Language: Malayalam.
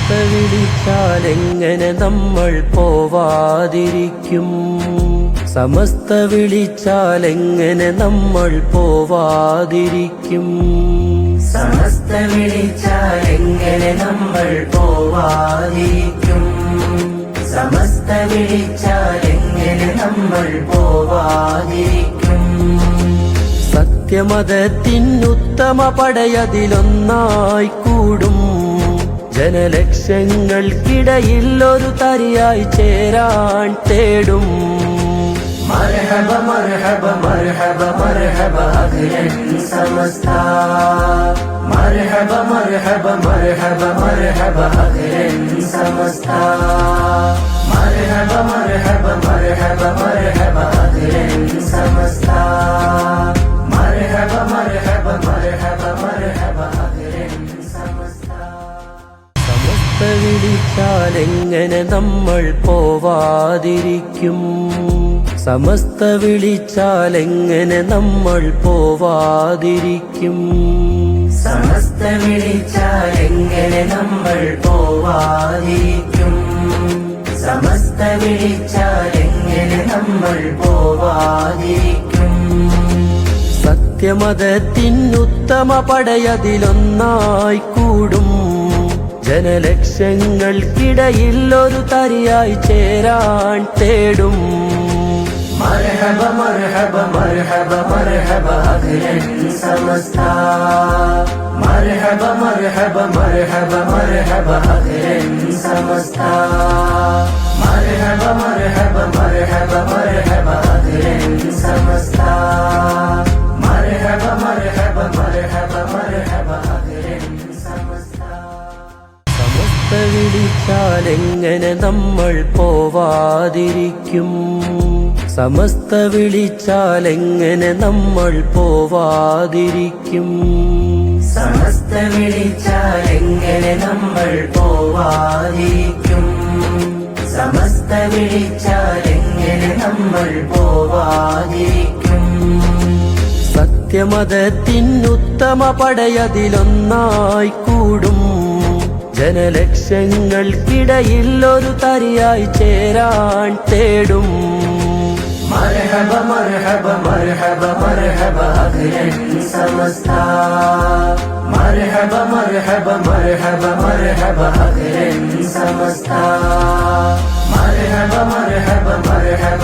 സമസ്ത വിളിച്ചാലെങ്ങനെ നമ്മൾ പോവാതിരിക്കും? സമസ്ത വിളിച്ചാലെങ്ങനെ നമ്മൾ പോവാതിരിക്കും? സമസ്ത വിളിച്ചാലെങ്ങനെ നമ്മൾ പോവാതിരിക്കും? സമസ്ത വിളിച്ചാലെങ്ങനെ നമ്മൾ പോവാതിരിക്കും? സത്യമതത്തിനുത്തമ പടയതിലൊന്നായി കൂടും ജനലക്ഷങ്ങൾക്കിടയിൽ ഒരു തരിയായി ചേരാൻ തേടും. മർഹബ മർഹബ മർഹബ മർഹബ അഖിലൻ സമസ്ത. മർഹബ മർഹബ മർഹബ മർഹബ അഖിലൻ സമസ്ത. മർഹബ മർഹബ മർഹബ മർഹബ അഖിലൻ സമസ്ത. മർഹബ മർഹബ മർഹബ മർഹബ അഖിലൻ സമസ്ത. സമസ്ത വിളിച്ചാലെങ്ങനെ നമ്മൾ പോവാതിരിക്കും? സമസ്ത വിളിച്ചാലെങ്ങനെ നമ്മൾ പോവാതിരിക്കും? സമസ്ത വിളിച്ചാലെങ്ങനെ നമ്മൾ പോവാതിരിക്കും? സമസ്ത വിളിച്ചാലെങ്ങനെ നമ്മൾ പോവാതിരിക്കും? സത്യമതത്തിനുത്തമ പടയതിലൊന്നായി കൂടും ജനലക്ഷങ്ങൾക്കിടയിൽ ഒരു തരിയായി ചേരാൻ തേടും. മർഹബ മർഹബ മർഹബ മർഹബ അഖിലൻ സമസ്ത. മർഹബ മർഹബ മർഹബ മർഹബ അഖിലൻ സമസ്ത. മർഹബ മർഹബ മർഹബ മർഹബ അഖിലൻ സമസ്ത. മർഹബ മർഹബ മർഹബ മർഹബ അഖിലൻ സമസ്ത. സമസ്ത വിളിച്ചാലെങ്ങനെ നമ്മൾ പോവാതിരിക്കും? സമസ്ത വിളിച്ചാലെങ്ങനെ നമ്മൾ പോവാതിരിക്കും? സമസ്ത വിളിച്ചാലെങ്ങനെ നമ്മൾ പോവാതിരിക്കും? സമസ്ത വിളിച്ചാലെങ്ങനെ നമ്മൾ പോവാതിരിക്കും? സത്യമതത്തിനുത്തമ പടയതിലൊന്നായി കൂടും ജനലക്ഷങ്ങൾക്കിടയിൽ ഒരു തരിയായി ചേരാൻ തേടും. മർഹബ മർഹബ മർഹബ മർഹബ അഖിലൻ സമസ്ത. മർഹബ മർഹബ മർഹബ മർഹബ അഖിലൻ സമസ്ത. മർഹബ മർഹബ മർഹബ